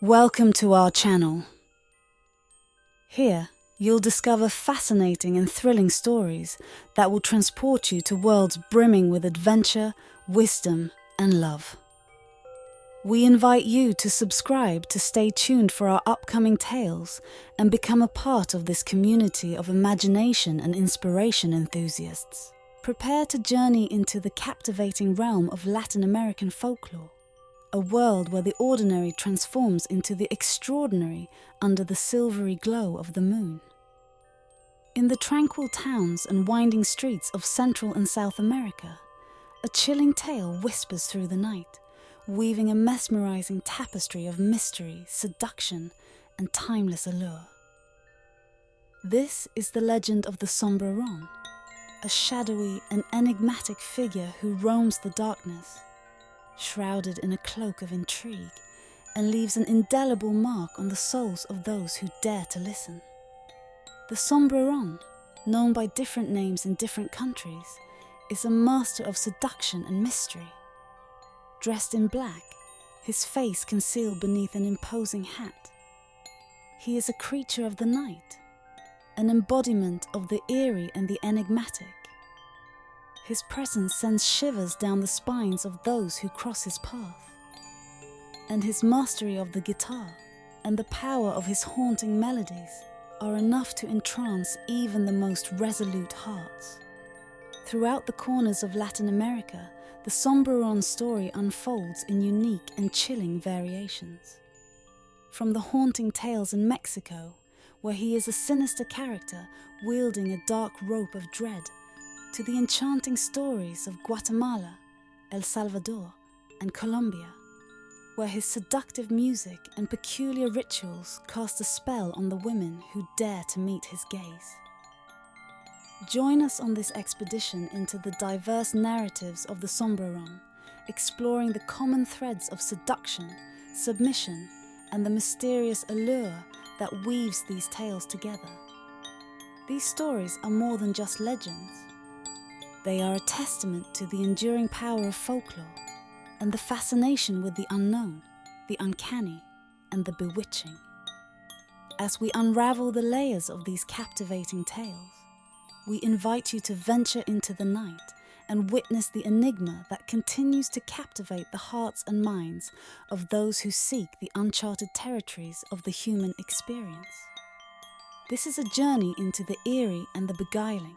Welcome to our channel. Here, you'll discover fascinating and thrilling stories that will transport you to worlds brimming with adventure, wisdom, and love. We invite you to subscribe to stay tuned for our upcoming tales and become a part of this community of imagination and inspiration enthusiasts. Prepare to journey into the captivating realm of Latin American folklore. A world where the ordinary transforms into the extraordinary under the silvery glow of the moon. In the tranquil towns and winding streets of Central and South America, a chilling tale whispers through the night, weaving a mesmerizing tapestry of mystery, seduction, and timeless allure. This is the legend of the Sombrerón, a shadowy and enigmatic figure who roams the darkness, shrouded in a cloak of intrigue, and leaves an indelible mark on the souls of those who dare to listen. The Sombrerón, known by different names in different countries, is a master of seduction and mystery. Dressed in black, his face concealed beneath an imposing hat, he is a creature of the night, an embodiment of the eerie and the enigmatic. His presence sends shivers down the spines of those who cross his path. And his mastery of the guitar and the power of his haunting melodies are enough to entrance even the most resolute hearts. Throughout the corners of Latin America, the Sombrerón story unfolds in unique and chilling variations. From the haunting tales in Mexico, where he is a sinister character wielding a dark rope of dread, to the enchanting stories of Guatemala, El Salvador, and Colombia, where his seductive music and peculiar rituals cast a spell on the women who dare to meet his gaze. Join us on this expedition into the diverse narratives of the Sombrerón, exploring the common threads of seduction, submission, and the mysterious allure that weaves these tales together. These stories are more than just legends. They are a testament to the enduring power of folklore and the fascination with the unknown, the uncanny, and the bewitching. As we unravel the layers of these captivating tales, we invite you to venture into the night and witness the enigma that continues to captivate the hearts and minds of those who seek the uncharted territories of the human experience. This is a journey into the eerie and the beguiling,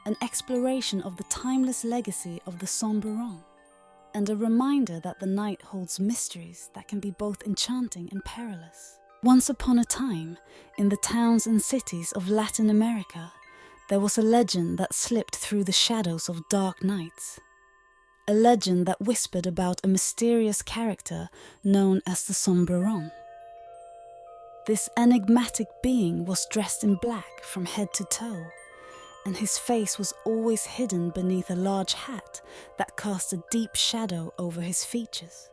an exploration of the timeless legacy of the Sombrerón, and a reminder that the night holds mysteries that can be both enchanting and perilous. Once upon a time, in the towns and cities of Latin America, there was a legend that slipped through the shadows of dark nights. A legend that whispered about a mysterious character known as the Sombrerón. This enigmatic being was dressed in black from head to toe, and his face was always hidden beneath a large hat that cast a deep shadow over his features.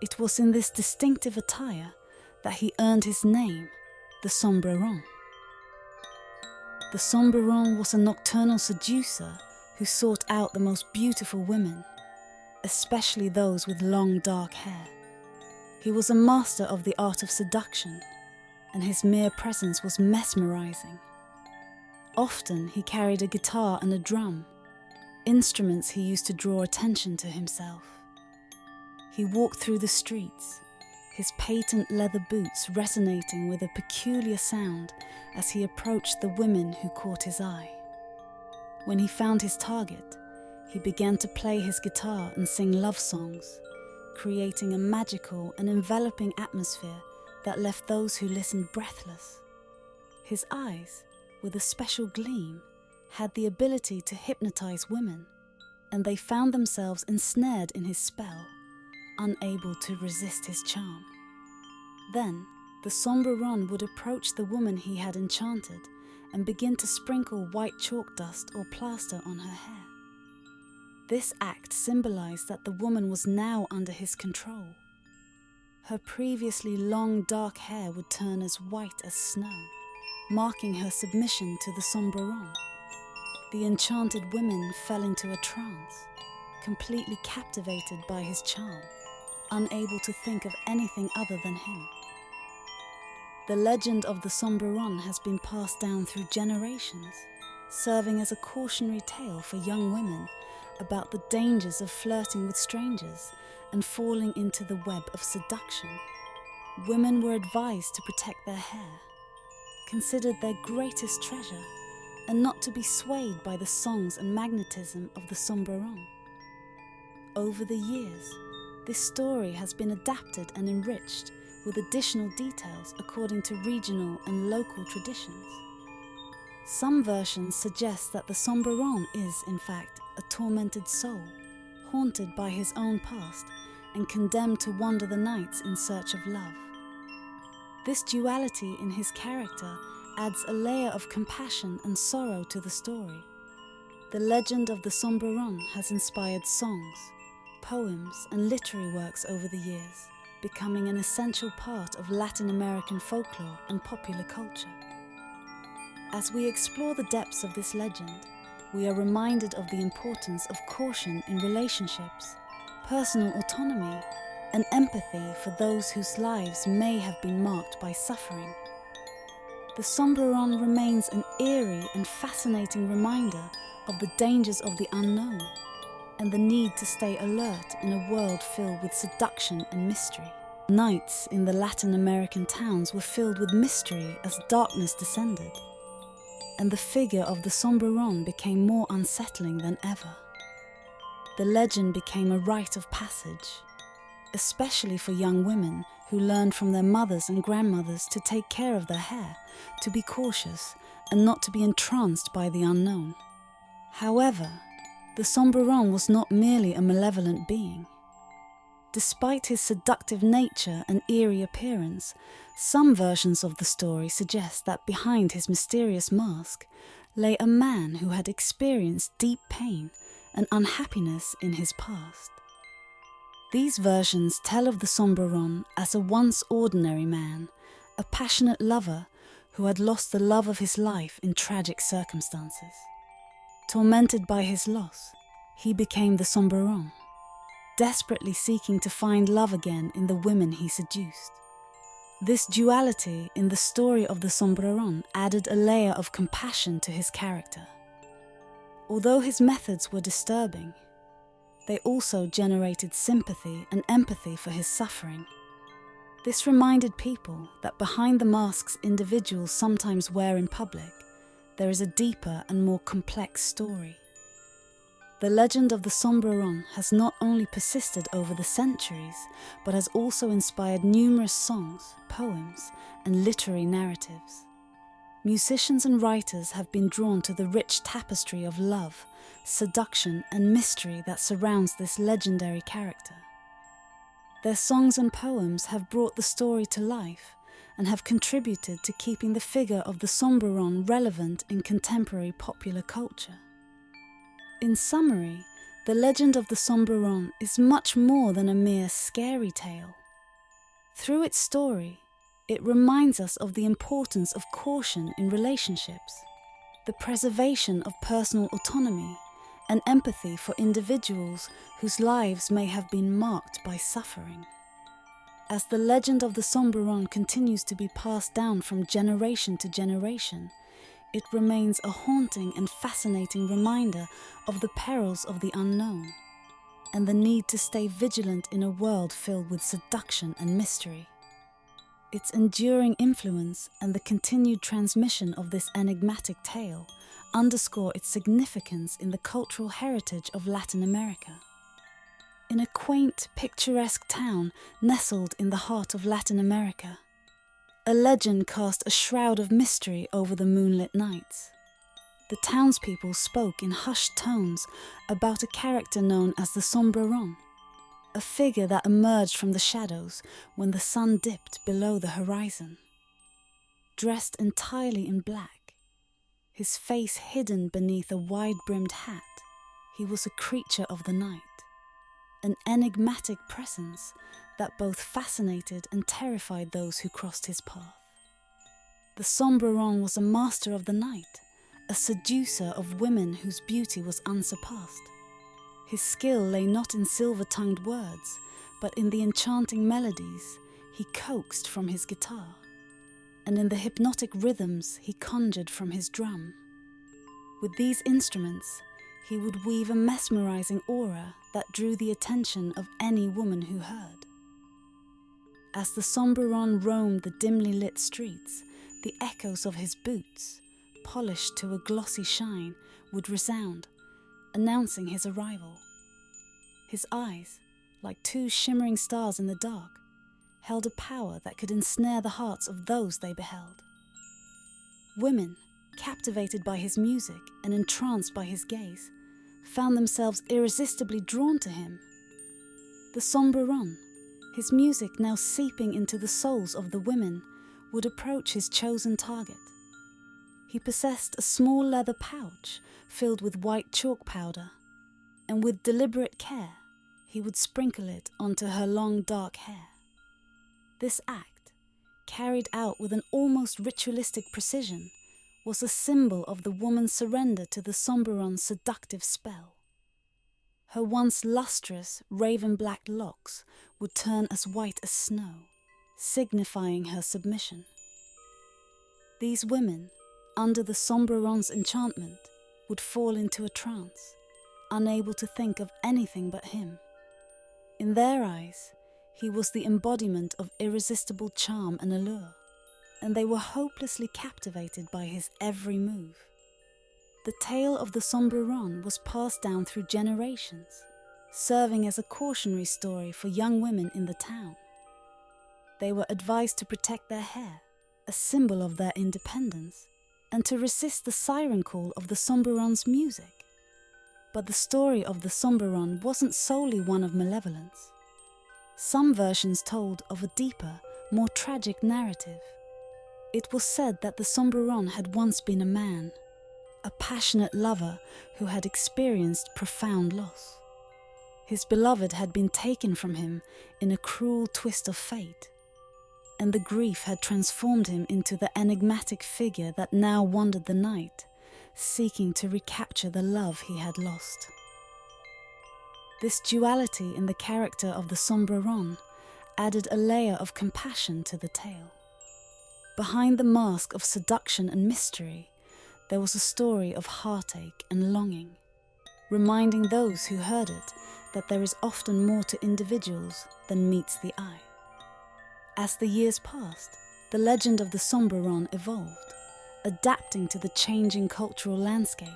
It was in this distinctive attire that he earned his name, the Sombrerón. The Sombrerón was a nocturnal seducer who sought out the most beautiful women, especially those with long dark hair. He was a master of the art of seduction, and his mere presence was mesmerizing. Often he carried a guitar and a drum, instruments he used to draw attention to himself. He walked through the streets, his patent leather boots resonating with a peculiar sound as he approached the women who caught his eye. When he found his target, he began to play his guitar and sing love songs, creating a magical and enveloping atmosphere that left those who listened breathless. His eyes, with a special gleam, had the ability to hypnotize women, and they found themselves ensnared in his spell, unable to resist his charm. Then, the Sombrerón would approach the woman he had enchanted and begin to sprinkle white chalk dust or plaster on her hair. This act symbolized that the woman was now under his control. Her previously long dark hair would turn as white as snow, marking her submission to the Sombrerón. The enchanted women fell into a trance, completely captivated by his charm, unable to think of anything other than him. The legend of the Sombrerón has been passed down through generations, serving as a cautionary tale for young women about the dangers of flirting with strangers and falling into the web of seduction. Women were advised to protect their hair, considered their greatest treasure, and not to be swayed by the songs and magnetism of the Sombrerón. Over the years, this story has been adapted and enriched with additional details according to regional and local traditions. Some versions suggest that the Sombrerón is, in fact, a tormented soul, haunted by his own past and condemned to wander the nights in search of love. This duality in his character adds a layer of compassion and sorrow to the story. The legend of the Sombrerón has inspired songs, poems, and literary works over the years, becoming an essential part of Latin American folklore and popular culture. As we explore the depths of this legend, we are reminded of the importance of caution in relationships, personal autonomy, and empathy for those whose lives may have been marked by suffering. The Sombrerón remains an eerie and fascinating reminder of the dangers of the unknown and the need to stay alert in a world filled with seduction and mystery. Nights in the Latin American towns were filled with mystery as darkness descended, and the figure of the Sombrerón became more unsettling than ever. The legend became a rite of passage, especially for young women who learned from their mothers and grandmothers to take care of their hair, to be cautious, and not to be entranced by the unknown. However, the Sombrerón was not merely a malevolent being. Despite his seductive nature and eerie appearance, some versions of the story suggest that behind his mysterious mask lay a man who had experienced deep pain and unhappiness in his past. These versions tell of the Sombrerón as a once ordinary man, a passionate lover who had lost the love of his life in tragic circumstances. Tormented by his loss, he became the Sombrerón, desperately seeking to find love again in the women he seduced. This duality in the story of the Sombrerón added a layer of compassion to his character. Although his methods were disturbing, they also generated sympathy and empathy for his suffering. This reminded people that behind the masks individuals sometimes wear in public, there is a deeper and more complex story. The legend of the Sombrerón has not only persisted over the centuries, but has also inspired numerous songs, poems, and literary narratives. Musicians and writers have been drawn to the rich tapestry of love, seduction, and mystery that surrounds this legendary character. Their songs and poems have brought the story to life and have contributed to keeping the figure of the Sombrerón relevant in contemporary popular culture. In summary, the legend of the Sombrerón is much more than a mere scary tale. Through its story, it reminds us of the importance of caution in relationships, the preservation of personal autonomy, and empathy for individuals whose lives may have been marked by suffering. As the legend of the Sombrerón continues to be passed down from generation to generation, it remains a haunting and fascinating reminder of the perils of the unknown and the need to stay vigilant in a world filled with seduction and mystery. Its enduring influence and the continued transmission of this enigmatic tale underscore its significance in the cultural heritage of Latin America. In a quaint, picturesque town nestled in the heart of Latin America, a legend cast a shroud of mystery over the moonlit nights. The townspeople spoke in hushed tones about a character known as the Sombrerón, a figure that emerged from the shadows when the sun dipped below the horizon. Dressed entirely in black, his face hidden beneath a wide-brimmed hat, he was a creature of the night, an enigmatic presence that both fascinated and terrified those who crossed his path. The Sombrerón was a master of the night, a seducer of women whose beauty was unsurpassed. His skill lay not in silver-tongued words, but in the enchanting melodies he coaxed from his guitar, and in the hypnotic rhythms he conjured from his drum. With these instruments, he would weave a mesmerizing aura that drew the attention of any woman who heard. As the Sombrerón roamed the dimly lit streets, the echoes of his boots, polished to a glossy shine, would resound, announcing his arrival. His eyes, like two shimmering stars in the dark, held a power that could ensnare the hearts of those they beheld. Women, captivated by his music and entranced by his gaze, found themselves irresistibly drawn to him. The Sombrerón, his music now seeping into the souls of the women, would approach his chosen target. He possessed a small leather pouch filled with white chalk powder, and with deliberate care, he would sprinkle it onto her long dark hair. This act, carried out with an almost ritualistic precision, was a symbol of the woman's surrender to the Sombrerón seductive spell. Her once lustrous, raven-black locks would turn as white as snow, signifying her submission. These women, under the Sombrerón's enchantment, would fall into a trance, unable to think of anything but him. In their eyes, he was the embodiment of irresistible charm and allure, and they were hopelessly captivated by his every move. The tale of the Sombrerón was passed down through generations, serving as a cautionary story for young women in the town. They were advised to protect their hair, a symbol of their independence, and to resist the siren call of the Sombrerón music. But the story of the Sombrerón wasn't solely one of malevolence. Some versions told of a deeper, more tragic narrative. It was said that the Sombrerón had once been a man, a passionate lover who had experienced profound loss. His beloved had been taken from him in a cruel twist of fate, and the grief had transformed him into the enigmatic figure that now wandered the night, seeking to recapture the love he had lost. This duality in the character of the Sombrerón added a layer of compassion to the tale. Behind the mask of seduction and mystery, there was a story of heartache and longing, reminding those who heard it that there is often more to individuals than meets the eye. As the years passed, the legend of the Sombrerón evolved, adapting to the changing cultural landscape.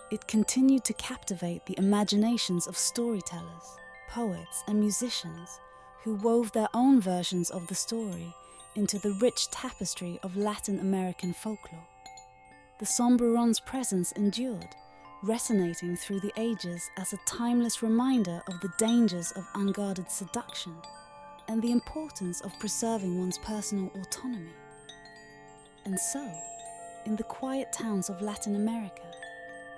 It continued to captivate the imaginations of storytellers, poets, and musicians who wove their own versions of the story into the rich tapestry of Latin American folklore. The Sombrerón's presence endured, resonating through the ages as a timeless reminder of the dangers of unguarded seduction and the importance of preserving one's personal autonomy. And so, in the quiet towns of Latin America,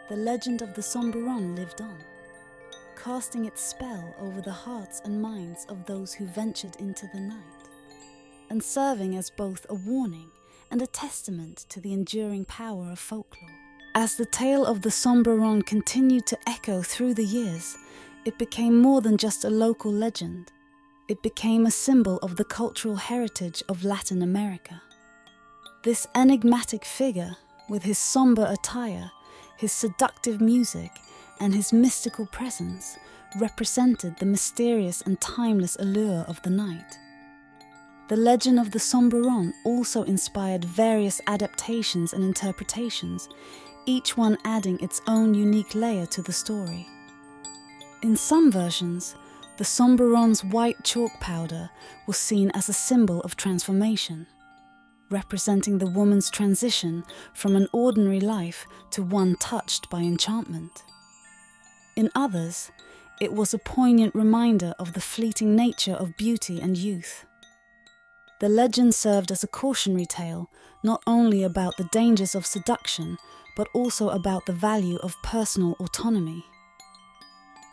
the legend of the Sombrerón lived on, casting its spell over the hearts and minds of those who ventured into the night, and serving as both a warning and a testament to the enduring power of folklore. As the tale of the Sombrerón continued to echo through the years, it became more than just a local legend. It became a symbol of the cultural heritage of Latin America. This enigmatic figure, with his somber attire, his seductive music, and his mystical presence, represented the mysterious and timeless allure of the night. The legend of the Sombrerón also inspired various adaptations and interpretations, each one adding its own unique layer to the story. In some versions, the Sombrerón white chalk powder was seen as a symbol of transformation, representing the woman's transition from an ordinary life to one touched by enchantment. In others, it was a poignant reminder of the fleeting nature of beauty and youth. The legend served as a cautionary tale, not only about the dangers of seduction, but also about the value of personal autonomy.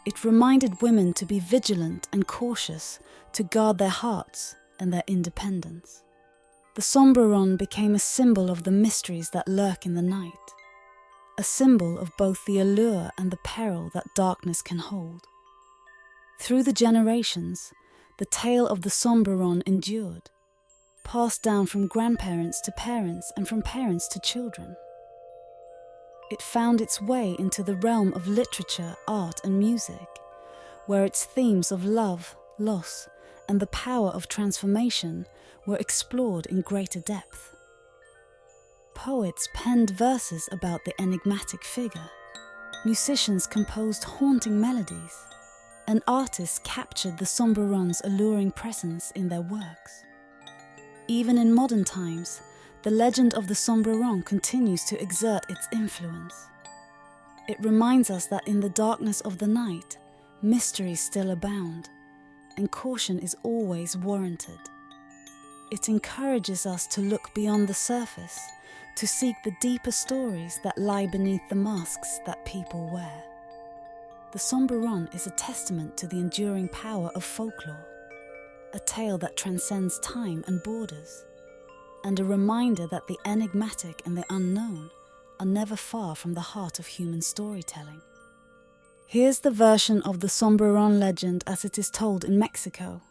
It reminded women to be vigilant and cautious, to guard their hearts and their independence. The Sombrerón became a symbol of the mysteries that lurk in the night, a symbol of both the allure and the peril that darkness can hold. Through the generations, the tale of the Sombrerón endured, passed down from grandparents to parents and from parents to children. It found its way into the realm of literature, art and music, where its themes of love, loss, and the power of transformation were explored in greater depth. Poets penned verses about the enigmatic figure, musicians composed haunting melodies, and artists captured the Sombrerón's alluring presence in their works. Even in modern times, the legend of the Sombrerón continues to exert its influence. It reminds us that in the darkness of the night, mysteries still abound, and caution is always warranted. It encourages us to look beyond the surface, to seek the deeper stories that lie beneath the masks that people wear. The Sombrerón is a testament to the enduring power of folklore, a tale that transcends time and borders, and a reminder that the enigmatic and the unknown are never far from the heart of human storytelling. Here's the version of the Sombrerón legend as it is told in Mexico.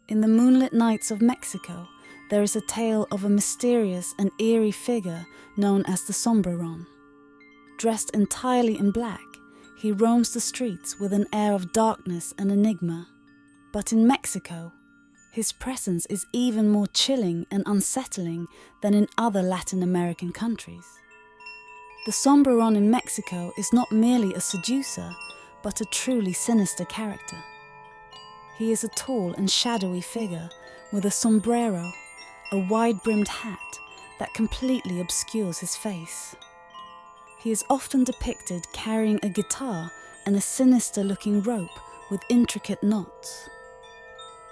In the moonlit nights of Mexico, there is a tale of a mysterious and eerie figure known as the Sombrerón. Dressed entirely in black, he roams the streets with an air of darkness and enigma. But in Mexico, his presence is even more chilling and unsettling than in other Latin American countries. The Sombrerón in Mexico is not merely a seducer, but a truly sinister character. He is a tall and shadowy figure with a sombrero, a wide-brimmed hat that completely obscures his face. He is often depicted carrying a guitar and a sinister-looking rope with intricate knots.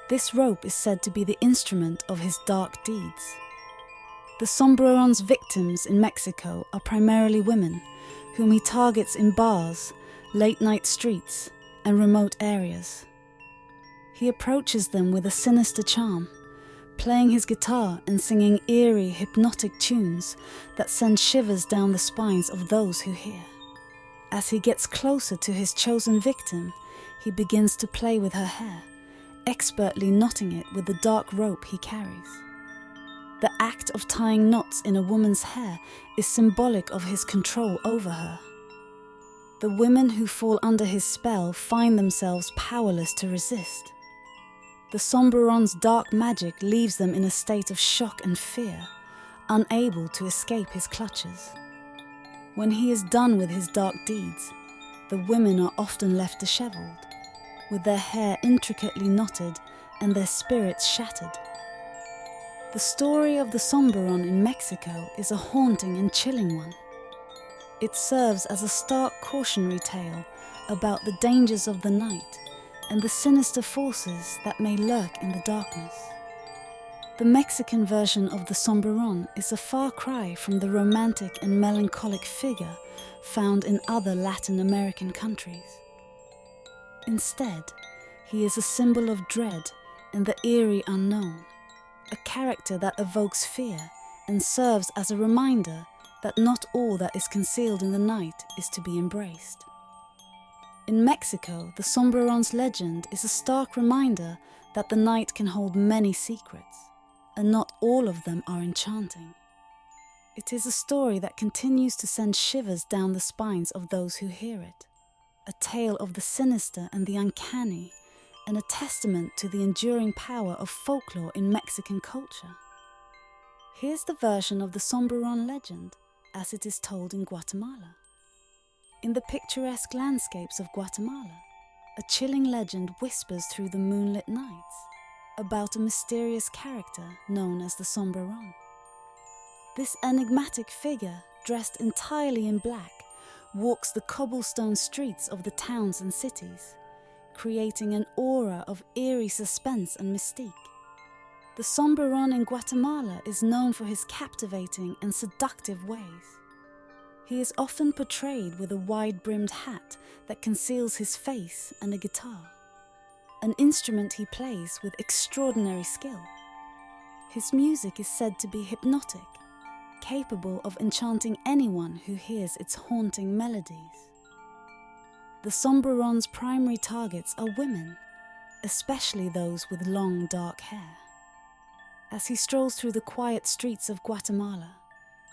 This rope is said to be the instrument of his dark deeds. The Sombrerón's victims in Mexico are primarily women, whom he targets in bars, late-night streets, and remote areas. He approaches them with a sinister charm, playing his guitar and singing eerie, hypnotic tunes that send shivers down the spines of those who hear. As he gets closer to his chosen victim, he begins to play with her hair, expertly knotting it with the dark rope he carries. The act of tying knots in a woman's hair is symbolic of his control over her. The women who fall under his spell find themselves powerless to resist. The Sombrerón dark magic leaves them in a state of shock and fear, unable to escape his clutches. When he is done with his dark deeds, the women are often left disheveled, with their hair intricately knotted and their spirits shattered. The story of the Sombrerón in Mexico is a haunting and chilling one. It serves as a stark cautionary tale about the dangers of the night and the sinister forces that may lurk in the darkness. The Mexican version of the Sombrerón is a far cry from the romantic and melancholic figure found in other Latin American countries. Instead, he is a symbol of dread and the eerie unknown, a character that evokes fear and serves as a reminder that not all that is concealed in the night is to be embraced. In Mexico, the Sombrerón's legend is a stark reminder that the night can hold many secrets, and not all of them are enchanting. It is a story that continues to send shivers down the spines of those who hear it, a tale of the sinister and the uncanny, and a testament to the enduring power of folklore in Mexican culture. Here's the version of the Sombrerón legend as it is told in Guatemala. In the picturesque landscapes of Guatemala, a chilling legend whispers through the moonlit nights about a mysterious character known as the Sombrerón. This enigmatic figure, dressed entirely in black, walks the cobblestone streets of the towns and cities, creating an aura of eerie suspense and mystique. The Sombrerón in Guatemala is known for his captivating and seductive ways. He is often portrayed with a wide-brimmed hat that conceals his face and a guitar, an instrument he plays with extraordinary skill. His music is said to be hypnotic, capable of enchanting anyone who hears its haunting melodies. The Sombrerón primary targets are women, especially those with long dark hair. As he strolls through the quiet streets of Guatemala,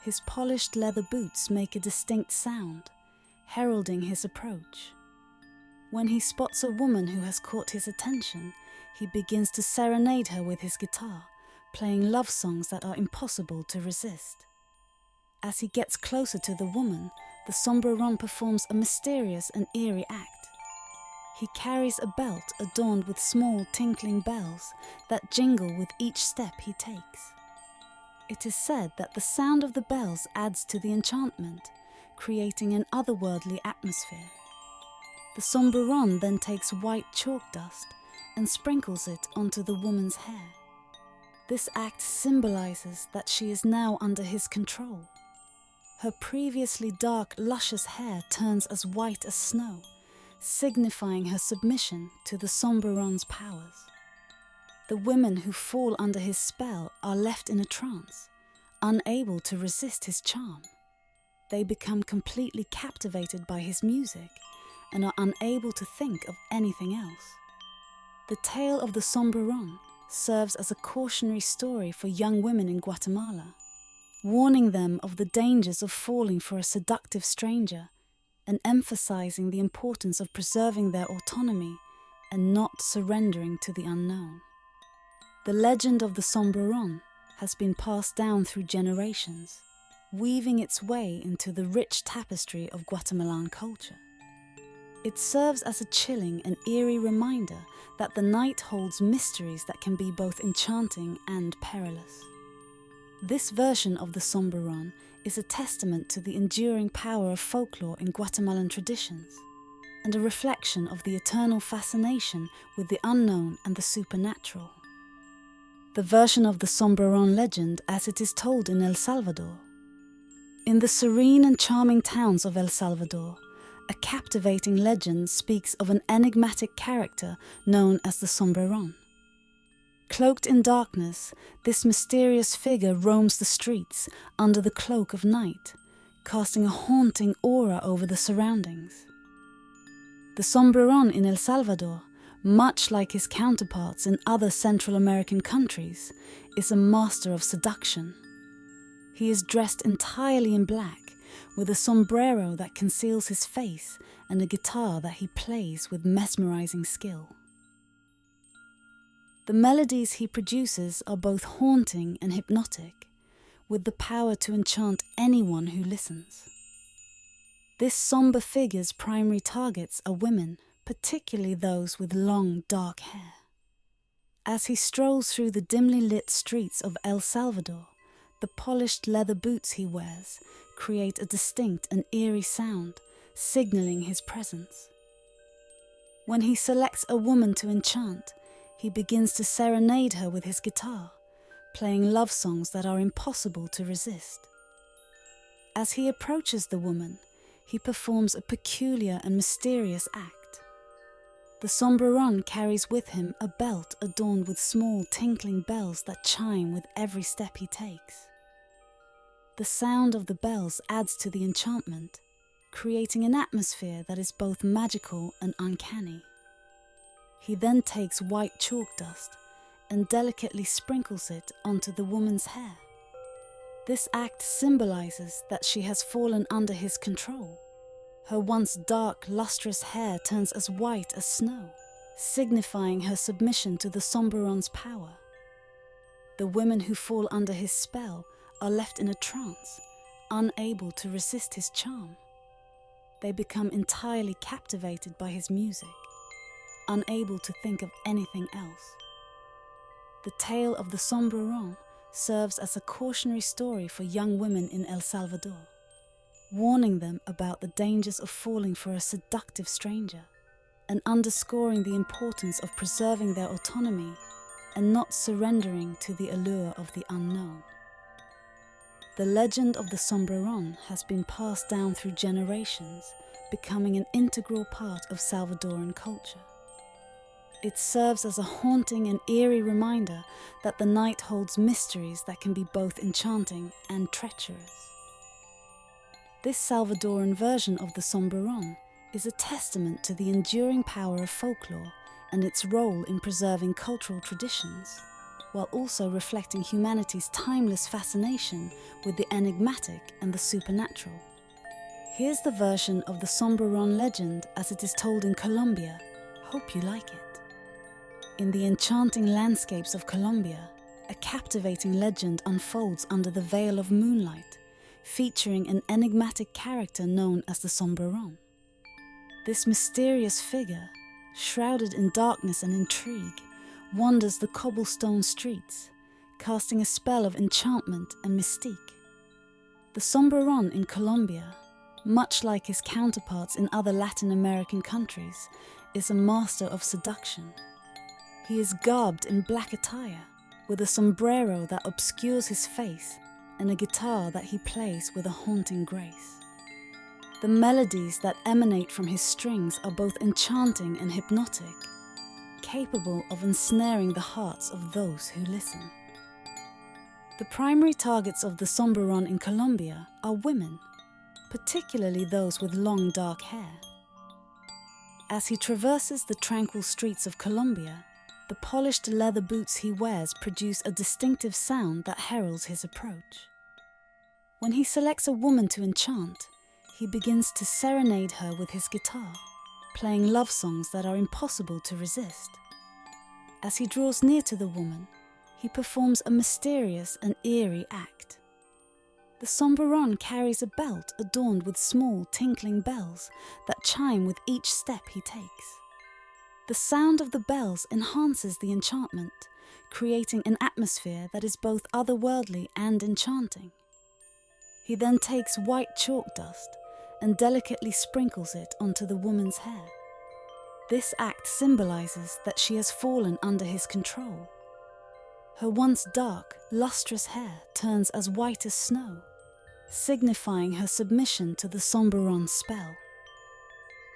his polished leather boots make a distinct sound, heralding his approach. When he spots a woman who has caught his attention, he begins to serenade her with his guitar, playing love songs that are impossible to resist. As he gets closer to the woman, the Sombrerón performs a mysterious and eerie act. He carries a belt adorned with small tinkling bells that jingle with each step he takes. It is said that the sound of the bells adds to the enchantment, creating an otherworldly atmosphere. The Sombrerón then takes white chalk dust and sprinkles it onto the woman's hair. This act symbolizes that she is now under his control. Her previously dark, luscious hair turns as white as snow, signifying her submission to the Sombrerón powers. The women who fall under his spell are left in a trance, unable to resist his charm. They become completely captivated by his music and are unable to think of anything else. The tale of the Sombrerón serves as a cautionary story for young women in Guatemala, warning them of the dangers of falling for a seductive stranger and emphasizing the importance of preserving their autonomy and not surrendering to the unknown. The legend of the Sombrerón has been passed down through generations, weaving its way into the rich tapestry of Guatemalan culture. It serves as a chilling and eerie reminder that the night holds mysteries that can be both enchanting and perilous. This version of the Sombrerón is a testament to the enduring power of folklore in Guatemalan traditions, and a reflection of the eternal fascination with the unknown and the supernatural. The version of the Sombrerón legend as it is told in El Salvador. In the serene and charming towns of El Salvador, a captivating legend speaks of an enigmatic character known as the Sombrerón. Cloaked in darkness, this mysterious figure roams the streets under the cloak of night, casting a haunting aura over the surroundings. The Sombrerón in El Salvador, much like his counterparts in other Central American countries, is a master of seduction. He is dressed entirely in black, with a sombrero that conceals his face and a guitar that he plays with mesmerizing skill. The melodies he produces are both haunting and hypnotic, with the power to enchant anyone who listens. This somber figure's primary targets are women, particularly those with long, dark hair. As he strolls through the dimly lit streets of El Salvador, the polished leather boots he wears create a distinct and eerie sound, signaling his presence. When he selects a woman to enchant, he begins to serenade her with his guitar, playing love songs that are impossible to resist. As he approaches the woman, he performs a peculiar and mysterious act. The Sombrerón carries with him a belt adorned with small tinkling bells that chime with every step he takes. The sound of the bells adds to the enchantment, creating an atmosphere that is both magical and uncanny. He then takes white chalk dust and delicately sprinkles it onto the woman's hair. This act symbolizes that she has fallen under his control. Her once dark, lustrous hair turns as white as snow, signifying her submission to the Sombrerón power. The women who fall under his spell are left in a trance, unable to resist his charm. They become entirely captivated by his music, unable to think of anything else. The tale of the Sombrerón serves as a cautionary story for young women in El Salvador, warning them about the dangers of falling for a seductive stranger, and underscoring the importance of preserving their autonomy and not surrendering to the allure of the unknown. The legend of the Sombrerón has been passed down through generations, becoming an integral part of Salvadoran culture. It serves as a haunting and eerie reminder that the night holds mysteries that can be both enchanting and treacherous. This Salvadoran version of the Sombrerón is a testament to the enduring power of folklore and its role in preserving cultural traditions, while also reflecting humanity's timeless fascination with the enigmatic and the supernatural. Here's the version of the Sombrerón legend as it is told in Colombia. Hope you like it. In the enchanting landscapes of Colombia, a captivating legend unfolds under the veil of moonlight, featuring an enigmatic character known as the Sombrerón. This mysterious figure, shrouded in darkness and intrigue, wanders the cobblestone streets, casting a spell of enchantment and mystique. The Sombrerón in Colombia, much like his counterparts in other Latin American countries, is a master of seduction. He is garbed in black attire, with a sombrero that obscures his face and a guitar that he plays with a haunting grace. The melodies that emanate from his strings are both enchanting and hypnotic, capable of ensnaring the hearts of those who listen. The primary targets of the Sombrerón in Colombia are women, particularly those with long dark hair. As he traverses the tranquil streets of Colombia, the polished leather boots he wears produce a distinctive sound that heralds his approach. When he selects a woman to enchant, he begins to serenade her with his guitar, playing love songs that are impossible to resist. As he draws near to the woman, he performs a mysterious and eerie act. The Sombrerón carries a belt adorned with small tinkling bells that chime with each step he takes. The sound of the bells enhances the enchantment, creating an atmosphere that is both otherworldly and enchanting. He then takes white chalk dust and delicately sprinkles it onto the woman's hair. This act symbolizes that she has fallen under his control. Her once dark, lustrous hair turns as white as snow, signifying her submission to the Sombrerón spell.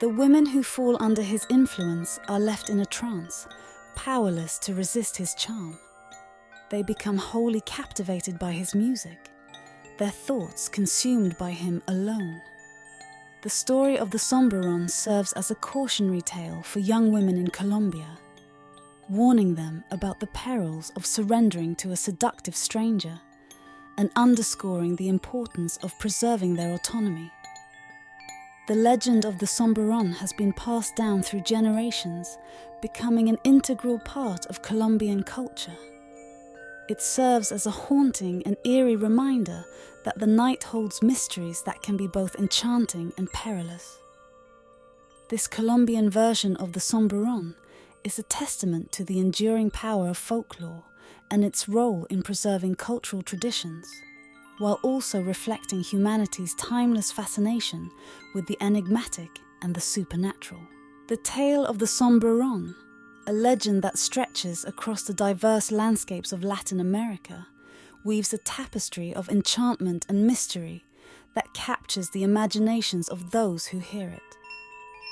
The women who fall under his influence are left in a trance, powerless to resist his charm. They become wholly captivated by his music, their thoughts consumed by him alone. The story of the Sombrerón serves as a cautionary tale for young women in Colombia, warning them about the perils of surrendering to a seductive stranger and underscoring the importance of preserving their autonomy. The legend of the Sombrerón has been passed down through generations, becoming an integral part of Colombian culture. It serves as a haunting and eerie reminder that the night holds mysteries that can be both enchanting and perilous. This Colombian version of the Sombrerón is a testament to the enduring power of folklore and its role in preserving cultural traditions, while also reflecting humanity's timeless fascination with the enigmatic and the supernatural. The tale of the Sombrerón, a legend that stretches across the diverse landscapes of Latin America, weaves a tapestry of enchantment and mystery that captures the imaginations of those who hear it.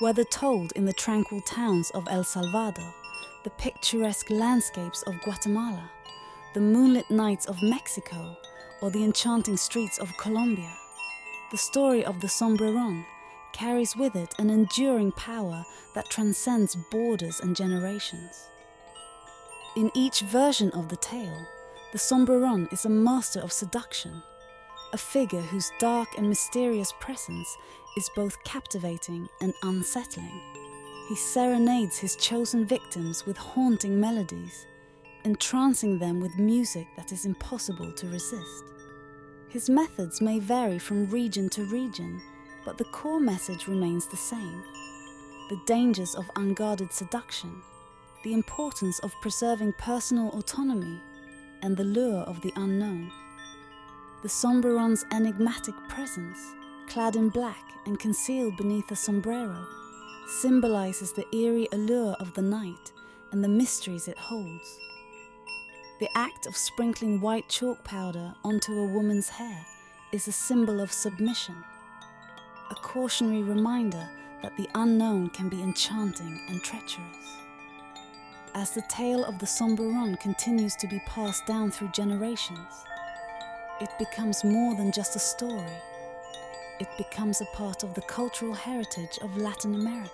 Whether told in the tranquil towns of El Salvador, the picturesque landscapes of Guatemala, the moonlit nights of Mexico, or the enchanting streets of Colombia, the story of the Sombrerón carries with it an enduring power that transcends borders and generations. In each version of the tale, the Sombrerón is a master of seduction, a figure whose dark and mysterious presence is both captivating and unsettling. He serenades his chosen victims with haunting melodies, entrancing them with music that is impossible to resist. His methods may vary from region to region, but the core message remains the same: the dangers of unguarded seduction, the importance of preserving personal autonomy, and the lure of the unknown. The Sombrerón enigmatic presence, clad in black and concealed beneath a sombrero, symbolizes the eerie allure of the night and the mysteries it holds. The act of sprinkling white chalk powder onto a woman's hair is a symbol of submission, a cautionary reminder that the unknown can be enchanting and treacherous. As the tale of the Sombrerón continues to be passed down through generations, it becomes more than just a story. it becomes a part of the cultural heritage of Latin America.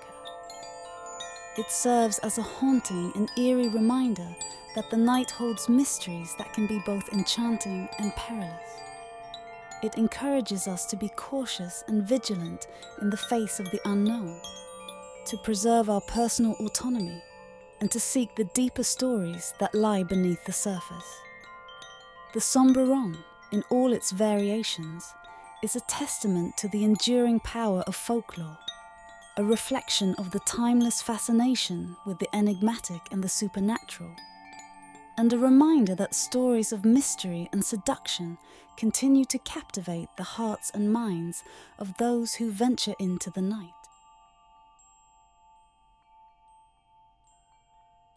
It serves as a haunting and eerie reminder that the night holds mysteries that can be both enchanting and perilous. It encourages us to be cautious and vigilant in the face of the unknown, to preserve our personal autonomy, and to seek the deeper stories that lie beneath the surface. The Sombrerón, in all its variations, is a testament to the enduring power of folklore, a reflection of the timeless fascination with the enigmatic and the supernatural, and a reminder that stories of mystery and seduction continue to captivate the hearts and minds of those who venture into the night.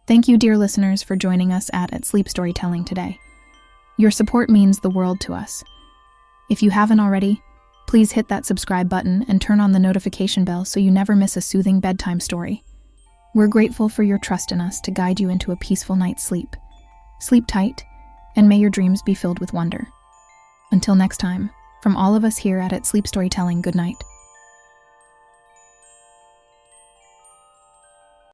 Thank you, dear listeners, for joining us at Sleep Storytelling today. Your support means the world to us. If you haven't already, please hit that subscribe button and turn on the notification bell so you never miss a soothing bedtime story. We're grateful for your trust in us to guide you into a peaceful night's sleep. Sleep tight, and may your dreams be filled with wonder. Until next time, from all of us here at Sleep Storytelling, good night.